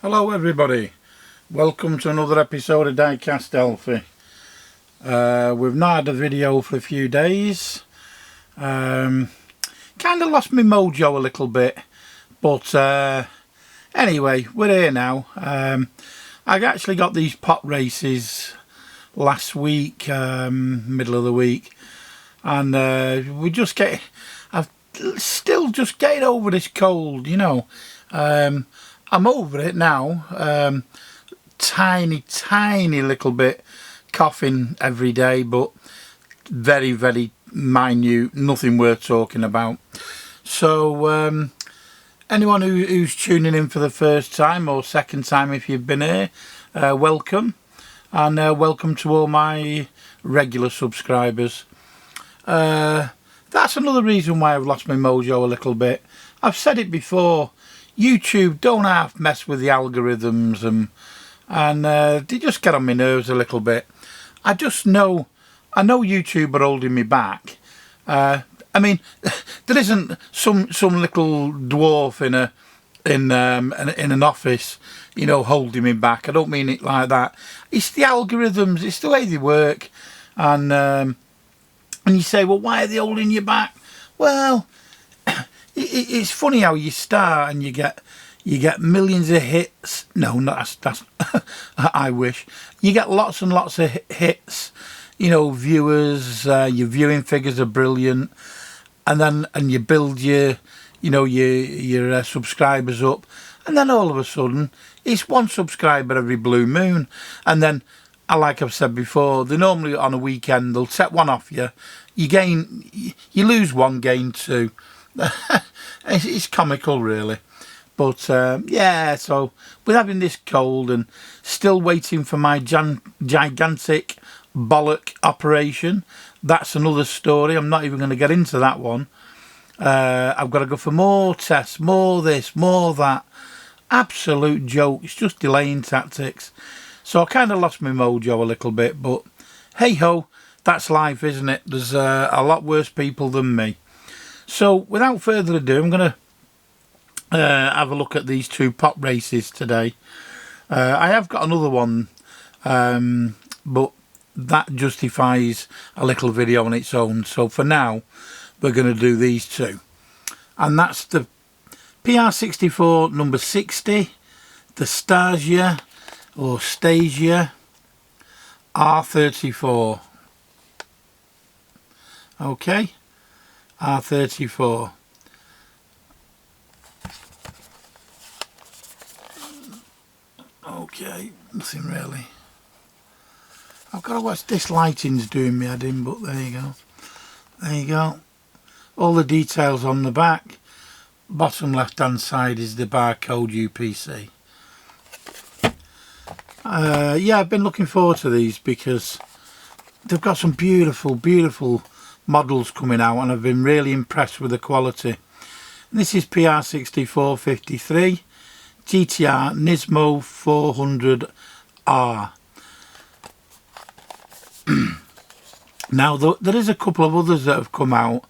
Hello everybody, welcome to another episode of Diecast Elfie. We've not had a video for a few days. Kind of lost my mojo a little bit, but anyway, we're here now. I actually got these pop races last week, middle of the week, and I'm still just getting over this cold, you know. I'm over it now. Tiny little bit coughing every day, but very minute, nothing worth talking about. So anyone who's tuning in for the first time or second time, if you've been here, welcome, and welcome to all my regular subscribers. That's another reason why I've lost my mojo a little bit. I've said it before, YouTube don't half mess with the algorithms, and they just get on my nerves a little bit. I know YouTube are holding me back. I mean, there isn't some little dwarf in an office, you know, holding me back. I don't mean it like that. It's the algorithms. It's the way they work. And you say, well, why are they holding you back? Well, it's funny how you start and you get millions of hits. No, not that's I wish. You get lots and lots of hits, you know, viewers, your viewing figures are brilliant, and you build your subscribers up, and then all of a sudden it's one subscriber every blue moon, and then, like I've said before, they normally on a weekend they'll set one off you. You lose one, gain two. It's comical, really. But yeah, so we're having this cold and still waiting for my gigantic bollock operation. That's another story. I'm not even going to get into that one. I've got to go for more tests, more this, more that. Absolute joke. It's just delaying tactics. So I kind of lost my mojo a little bit, but hey ho, that's life, isn't it? There's a lot worse people than me. So without further ado, I'm going to have a look at these two pop races today. I have got another one, but that justifies a little video on its own. So for now, we're going to do these two. And that's the PR64 number 60, the Stagea or Stagea R34. Okay, R34. Okay, nothing really. I've got to watch this lighting's doing me head in, but there you go. There you go. All the details on the back. Bottom left hand side is the barcode UPC. Yeah, I've been looking forward to these because they've got some beautiful models coming out, and I've been really impressed with the quality. And this is PR6453 GTR Nismo 400R. Now there is a couple of others that have come out.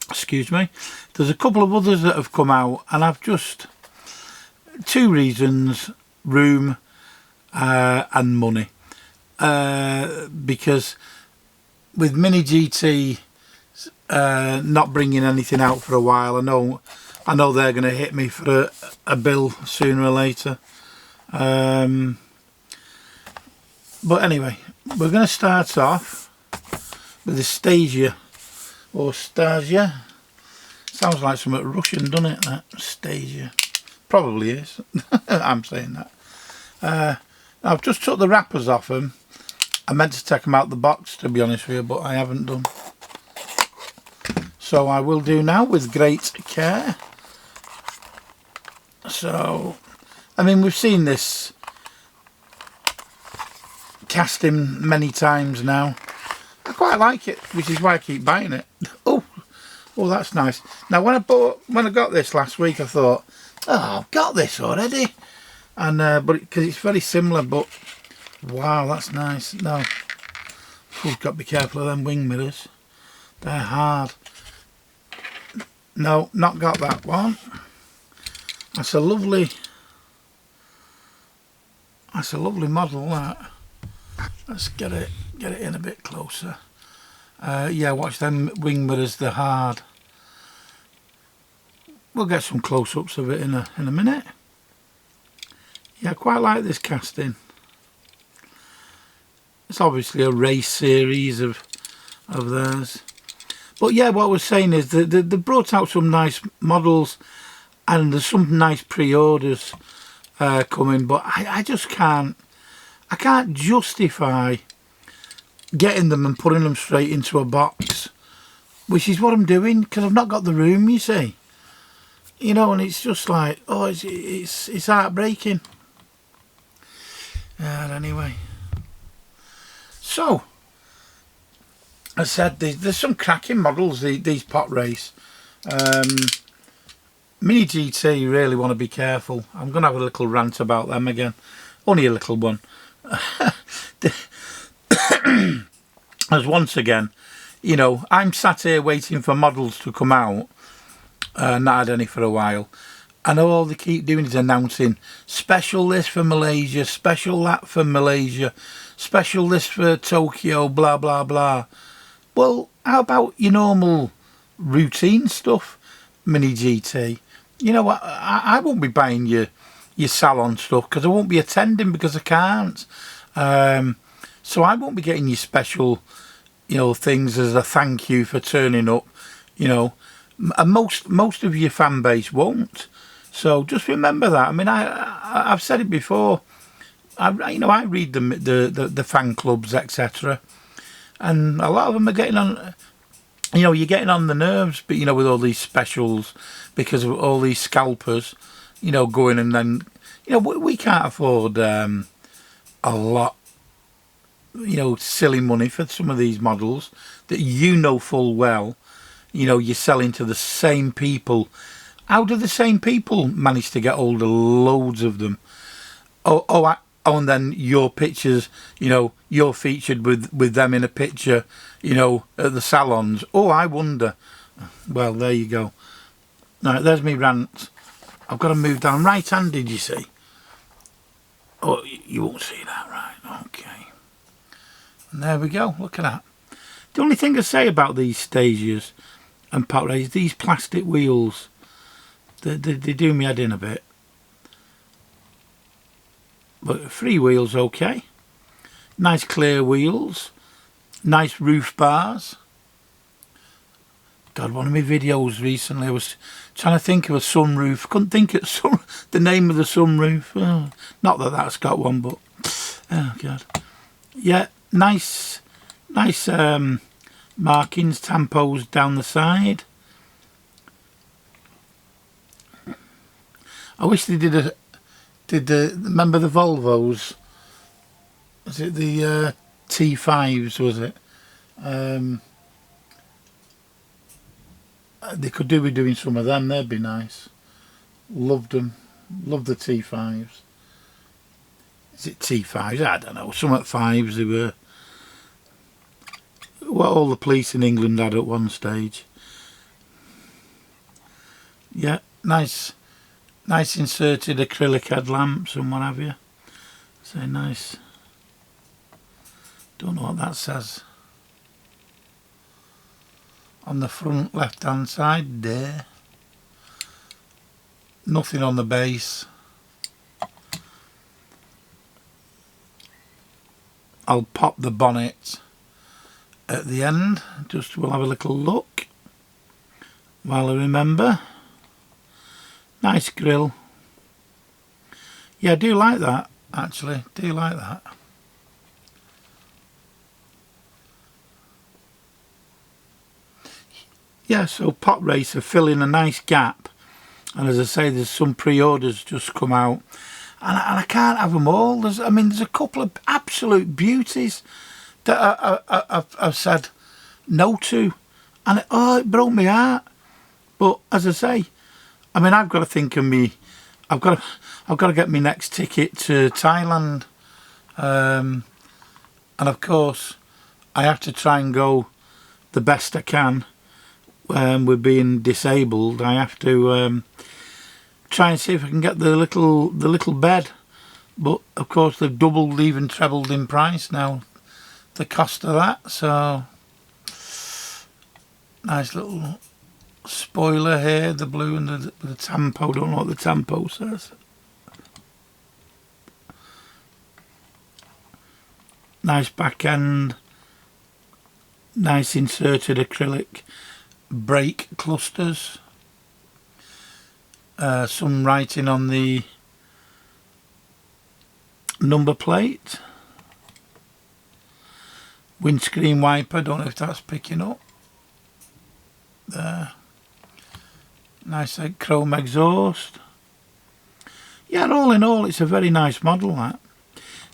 Excuse me. There's a couple of others that have come out, and I've just two reasons: room and money. Because with Mini GT not bringing anything out for a while, I know they're going to hit me for a bill sooner or later. But anyway, we're going to start off with the Stagea or Stagea. Sounds like something Russian, doesn't it? That Stagea probably is. I'm saying that. I've just took the wrappers off them. I meant to take them out the box, to be honest with you, but I haven't done. So I will do now with great care. So, I mean, we've seen this casting many times now. I quite like it, which is why I keep buying it. Oh, that's nice. Now, when I got this last week, I thought, oh, I've got this already, and but because it's very similar, but wow, that's nice. No, we've got to be careful of them wing mirrors. They're hard. No, not got that one. That's a lovely That's a lovely model, that. Let's get it in a bit closer. Yeah, watch them wing mirrors, they're hard. We'll get some close-ups of it in a minute. Yeah, I quite like this casting. It's obviously a race series of theirs. But yeah, what I was saying is that they brought out some nice models, and there's some nice pre-orders coming, but I just can't justify getting them and putting them straight into a box, which is what I'm doing, because I've not got the room, you see. You know, and it's just like, oh, it's heartbreaking. Anyway, so I said there's some cracking models, these Poprace. Mini GT, really want to be careful. I'm going to have a little rant about them again. Only a little one. As once again, you know, I'm sat here waiting for models to come out. Not had any for a while. And all they keep doing is announcing special this for Malaysia, special that for Malaysia, special this for Tokyo, blah, blah, blah. Well, how about your normal routine stuff, Mini GT? You know what, I won't be buying your salon stuff because I won't be attending because I can't. So I won't be getting your special, you know, things as a thank you for turning up, you know. And most of your fan base won't. So just remember that. I mean, I've said it before. I read the fan clubs, etc. And a lot of them are getting on. You know, you're getting on the nerves, but you know, with all these specials, because of all these scalpers, you know, going, and then, you know, we can't afford a lot, you know, silly money for some of these models that you know full well, you know, you're selling to the same people. How do the same people manage to get hold of loads of them? And then your pictures, you know, you're featured with them in a picture, you know, at the salons. Oh, I wonder. Well, there you go. Right, there's me rant. I've got to move down right-handed, you see. Oh, you won't see that, right? Okay. And there we go. Look at that. The only thing I say about these Stageas and Poprace, these plastic wheels, they do me head in a bit. But free wheels, okay. Nice clear wheels. Nice roof bars. God, one of my videos recently, I was trying to think of a sunroof. Couldn't think of the name of the sunroof. Oh, not that that's got one, but oh God. Yeah, nice markings, tampos down the side. I wish they did remember the Volvos? Was it the T5s, was it? They could do with doing some of them, they'd be nice. Loved them. Loved the T5s. Is it T5s? I don't know. Some at 5s they were. What all the police in England had at one stage. Yeah, nice inserted acrylic headlamps and what have you. So nice. Don't know what that says. On the front left hand side there. Nothing on the base. I'll pop the bonnet at the end. Just we'll have a little look while I remember. Nice grille. Yeah, I do like that, actually. Do like that. Yeah, so Poprace are filling a nice gap. And as I say, there's some pre-orders just come out. And I can't have them all. There's a couple of absolute beauties that I've said no to. And it broke my heart. But as I say, I mean, I've got to think of me. I've got to get my next ticket to Thailand, and of course, I have to try and go the best I can. With being disabled, I have to try and see if I can get the little bed but of course they've doubled, even trebled in price now, the cost of that. So nice little spoiler here, the blue and the tampo. Don't know what the tampo says. Nice back end, nice inserted acrylic brake clusters. Some writing on the number plate. Windscreen wiper, don't know if that's picking up. There. Nice chrome exhaust. Yeah, all in all, it's a very nice model, that.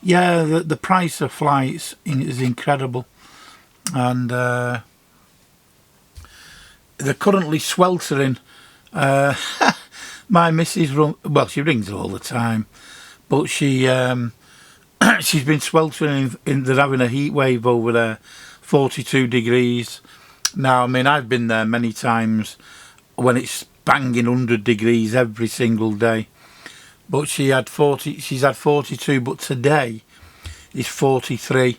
Yeah, the price of flights is incredible. And they're currently sweltering. My missus, well, she rings all the time, but she she's been sweltering they're having a heat wave over there, 42 degrees. Now, I mean, I've been there many times when it's banging 100 degrees every single day. But she's had 42, but today is 43.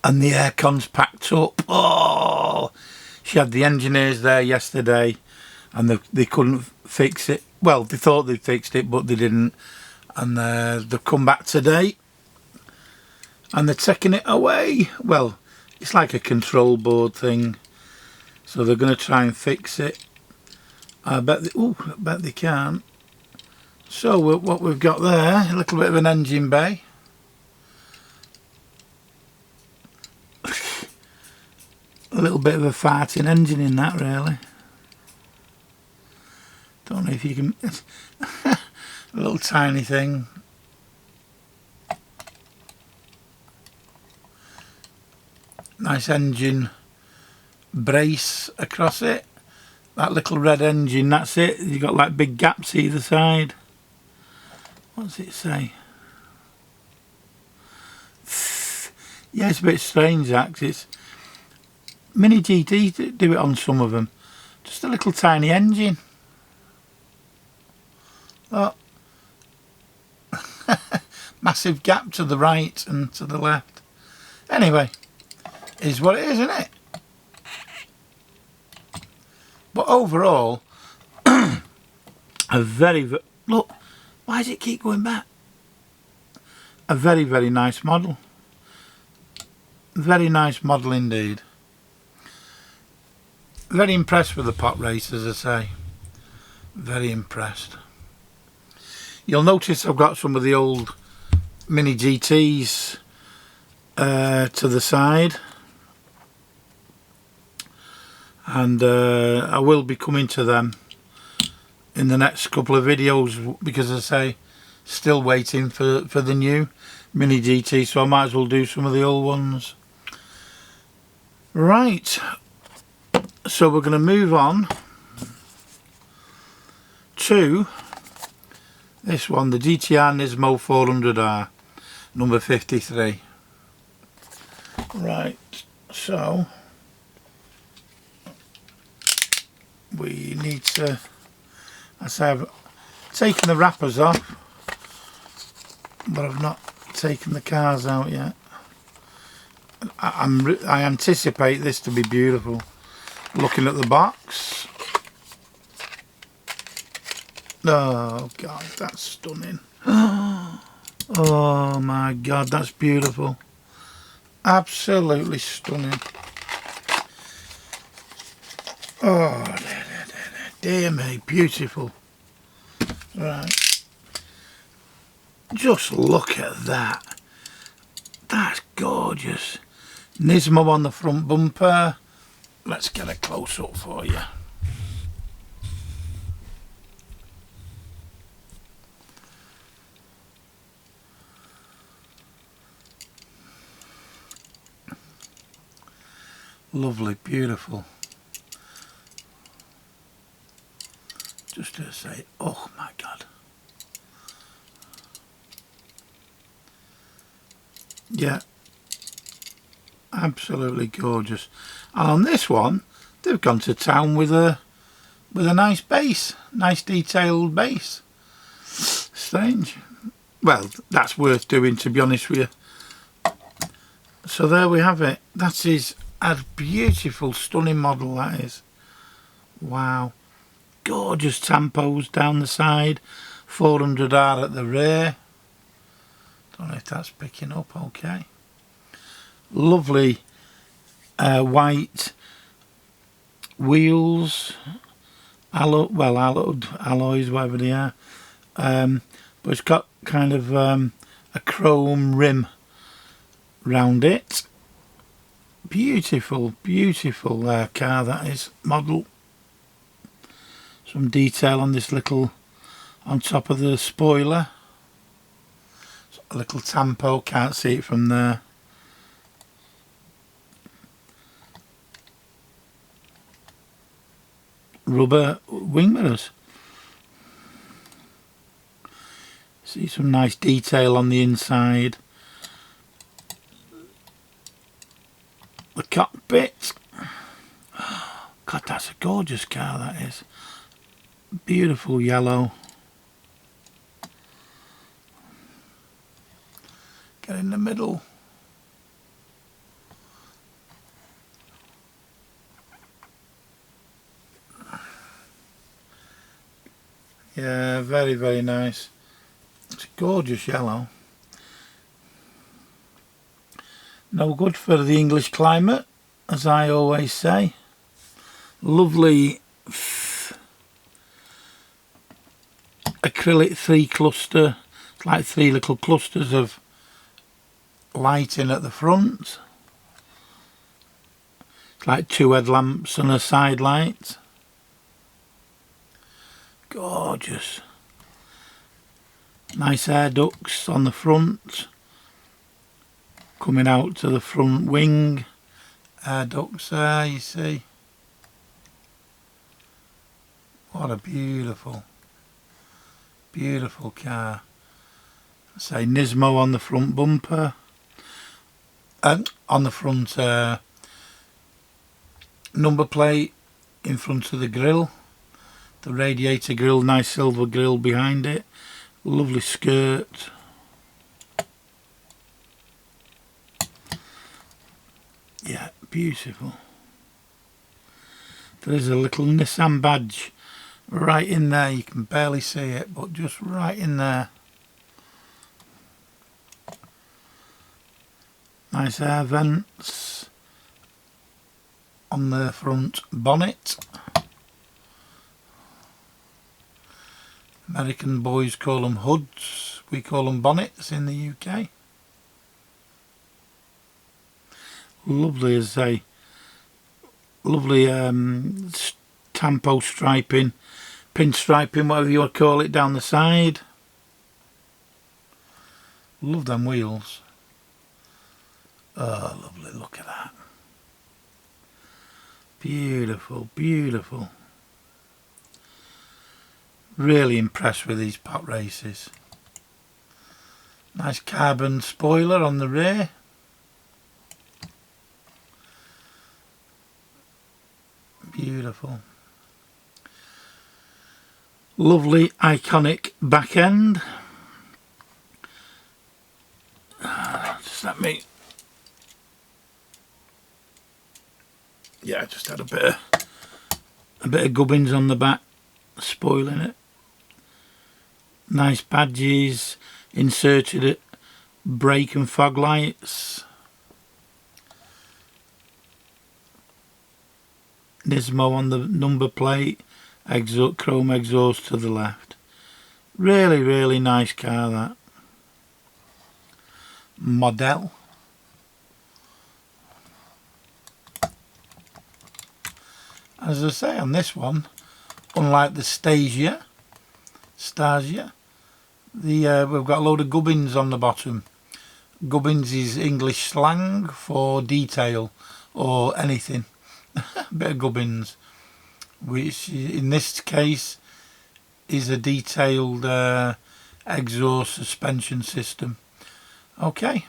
And the aircon's packed up. Oh, she had the engineers there yesterday, and they couldn't fix it. Well, they thought they fixed it, but they didn't. And they've come back today, and they're taking it away. Well, it's like a control board thing, so they're going to try and fix it. I bet they can. So what we've got there, a little bit of an engine bay. A little bit of a farting engine in that, really. Don't know if you can... a little tiny thing. Nice engine brace across it. That little red engine, that's it. You've got like big gaps either side. What does it say? Yeah, it's a bit strange, that. It's Mini GT do it on some of them. Just a little tiny engine. Oh. Massive gap to the right and to the left. Anyway, is what it is, isn't it? But overall, a very, look, why does it keep going back? A very, very nice model. Very nice model indeed. Very impressed with the Poprace, as I say. Very impressed. You'll notice I've got some of the old Mini GTs to the side. And I will be coming to them in the next couple of videos, because as I say, still waiting for the new Mini GT, so I might as well do some of the old ones. Right, so we're going to move on to this one, the GTR Nismo 400R, number 53. Right, so we need to, as I've taken the wrappers off, but I've not taken the cars out yet. I anticipate this to be beautiful. Looking at the box, oh god, that's stunning. Oh my god, that's beautiful. Absolutely stunning. Oh dear me, beautiful. Right, just look at that. That's gorgeous. Nismo on the front bumper. Let's get a close up for you. Lovely, beautiful. Just to say, oh my god. Yeah, absolutely gorgeous. And on this one, they've gone to town with a nice base, nice detailed base. Strange. well, that's worth doing, to be honest with you. So there we have it. That is a beautiful, stunning model, that is. Wow. Gorgeous tampos down the side. 400R at the rear. Don't know if that's picking up okay. Lovely white wheels. Alloyed alloys, whatever they are. But it's got kind of a chrome rim round it. Beautiful, beautiful car that is, model. Some detail on this little, on top of the spoiler. A little tampo, can't see it from there. Rubber wing mirrors. See some nice detail on the inside. The cockpit. God, that's a gorgeous car, that is. Beautiful yellow. Get in the middle. Yeah, very, very nice. It's a gorgeous yellow. No good for the English climate, as I always say. Lovely acrylic 3 cluster. It's like 3 little clusters of lighting at the front. It's like 2 headlamps and a side light. Gorgeous. Nice air ducts on the front. Coming out to the front wing. Air ducts there, you see. What a beautiful, beautiful car. Say Nismo on the front bumper. And on the front number plate in front of the grille. The radiator grille, nice silver grille behind it. Lovely skirt. Yeah, beautiful. There is a little Nissan badge right in there. You can barely see it, but just right in there. Nice air vents on the front bonnet. American boys call them hoods. We call them bonnets in the UK. Lovely as a lovely tampo striping, pin striping, whatever you want to call it, down the side. Love them wheels. Oh, lovely, look at that. Beautiful, beautiful. Really impressed with these Popraces. Nice carbon spoiler on the rear. Beautiful. Lovely iconic back end. Just let me. Yeah, I just had a bit of gubbins on the back, spoiling it. Nice badges inserted at brake and fog lights. Nismo on the number plate, chrome exhaust to the left. Really, really nice car, that. Model. As I say, on this one, unlike the Stagea, we've got a load of gubbins on the bottom. Gubbins is English slang for detail or anything. A bit of gubbins, which in this case is a detailed exhaust suspension system. Okay,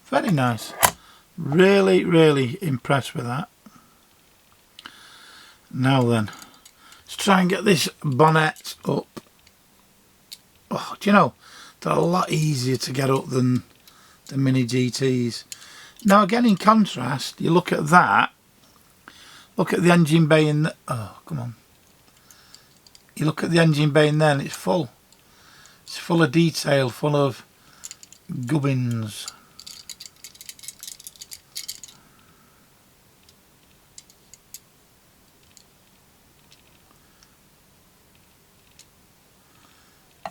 very nice. Really, really impressed with that. Now then, let's try and get this bonnet up. Oh, do you know, They're a lot easier to get up than the Mini GTs. Now again, in contrast, you look at that. Look at the engine bay in the, oh, come on. You look at the engine bay in there and it's full. It's full of detail, full of gubbins.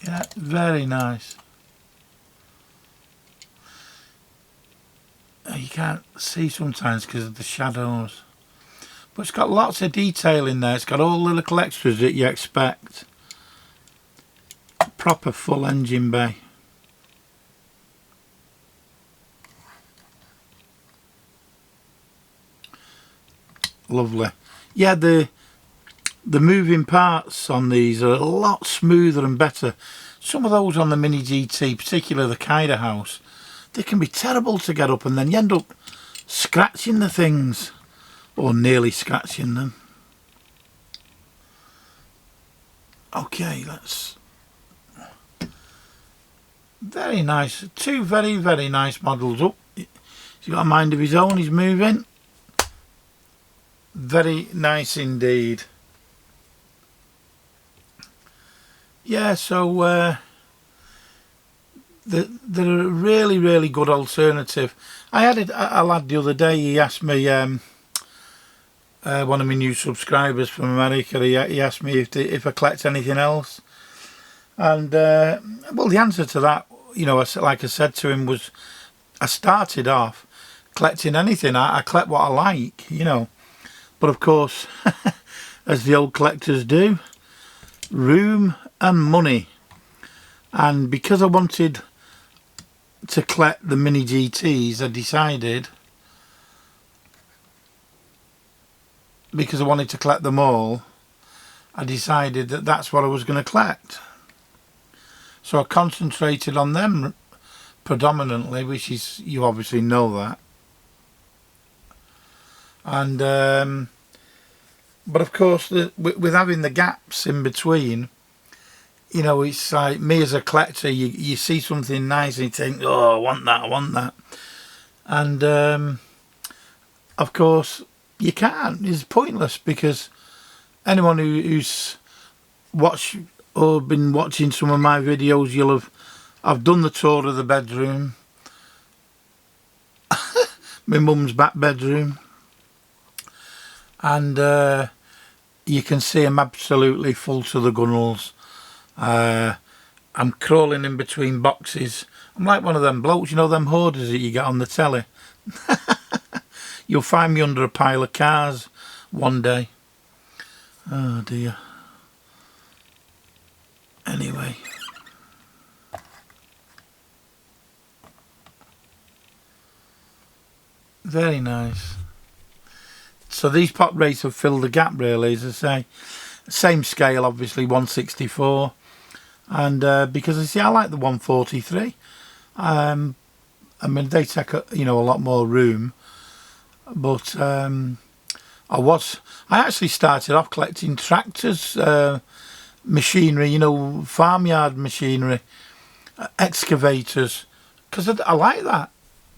Yeah, very nice. You can't see sometimes because of the shadows. But it's got lots of detail in there. It's got all the little extras that you expect. Proper full engine bay. Lovely. Yeah, the moving parts on these are a lot smoother and better. Some of those on the Mini GT, particularly the Kaida house, they can be terrible to get up, and then you end up scratching the things, or nearly scratching them. Okay, let's... Very nice. Two very, very nice models. Oh, he's got a mind of his own. He's moving. Very nice indeed. Yeah, so they're a really, really good alternative. I had a lad the other day. He asked me, one of my new subscribers from America, he asked me if I collect anything else. And well, the answer to that, you know, like I said to him, was I started off collecting anything. I collect what I like, you know. But of course, as the old collectors do, room and money. And because I wanted to collect the Mini GTs, I decided, because I wanted to collect them all, I decided that that's what I was going to collect. So I concentrated on them predominantly, which is, you obviously know that. And but of course, with having the gaps in between, you know, it's like me as a collector, you see something nice and you think, oh, I want that, I want that. And of course, you can't. It's pointless, because anyone who's watched or been watching some of my videos, I've done the tour of the bedroom, my mum's back bedroom, and you can see I'm absolutely full to the gunnels. I'm crawling in between boxes. I'm like one of them blokes, you know, them hoarders that you get on the telly. You'll find me under a pile of cars one day. Oh dear. Anyway. Very nice. So these Poprace have filled the gap, really, as I say. Same scale, obviously, 164. And because, you see, I like the 143. I mean, they take, you know, a lot more room. But I actually started off collecting tractors, machinery, you know, farmyard machinery, excavators, because I like that.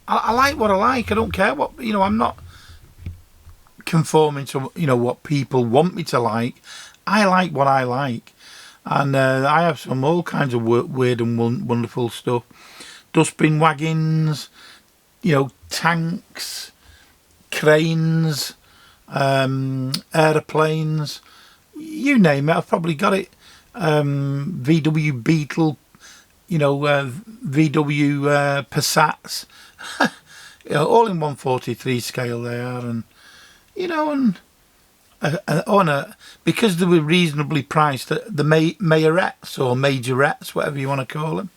I like what I like. I don't care what, you know, I'm not conforming to, you know, what people want me to like. I like what I like. And I have some all kinds of weird and wonderful stuff. Dustbin wagons, you know, tanks, cranes, aeroplanes, you name it, I've probably got it. VW Beetle, you know, VW Passats, you know, all in 143 scale they are. And you know, and because they were reasonably priced, the majorettes or majorettes, whatever you want to call them,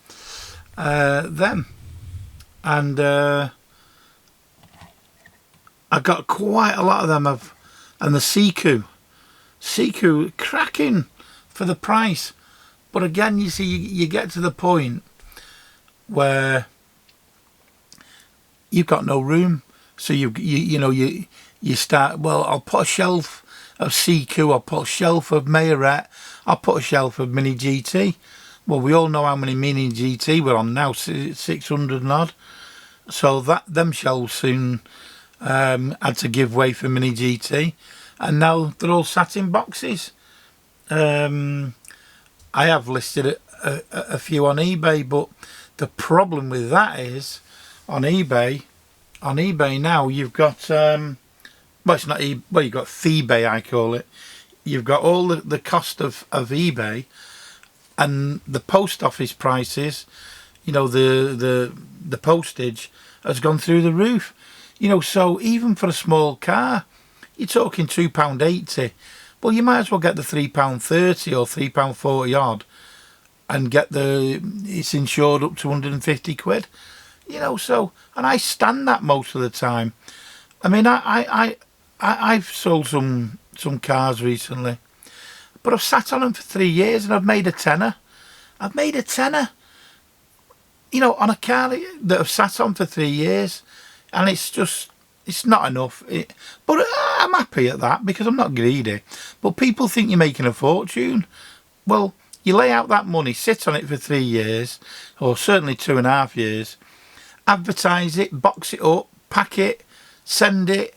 them. And I got quite a lot of them. And the Siku cracking for the price. But again, you see, you get to the point where you've got no room. So you know, you start, well, I'll put a shelf of Siku, I'll put a shelf of Majorette, I'll put a shelf of Mini GT. Well, we all know how many Mini GT we're on now, 600 and odd. So them shelves soon had to give way for Mini GT, and now they're all sat in boxes. I have listed a few on eBay, but the problem with that is on eBay now you've got well, it's not well, you've got eBay, I call it. You've got all the cost of eBay and the post office prices. You know, the postage has gone through the roof. You know, so even for a small car, you're talking £2.80. Well, you might as well get the £3.30 or £3.40 odd, and get it's insured up to 150 quid. You know, so, and I stand that most of the time. I mean, I've sold some cars recently, but I've sat on them for 3 years and I've made a tenner. I've made a tenner, you know, on a car that I've sat on for 3 years, and it's not enough. But I'm happy at that because I'm not greedy. But people think you're making a fortune. Well, you lay out that money, sit on it for 3 years, or certainly 2.5 years, advertise it, box it up, pack it, send it,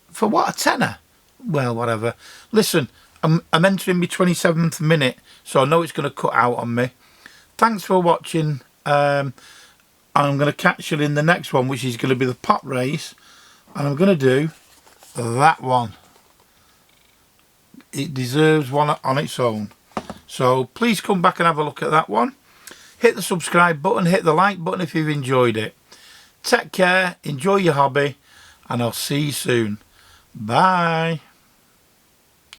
for what, a tenner? Well, whatever. Listen, I'm entering my 27th minute, so I know it's going to cut out on me. Thanks for watching. I'm going to catch you in the next one, which is going to be the Poprace, and I'm going to do that one. It deserves one on its own. So please come back and have a look at that one. Hit the subscribe button, hit the like button if you've enjoyed it. Take care, enjoy your hobby, and I'll see you soon. Bye.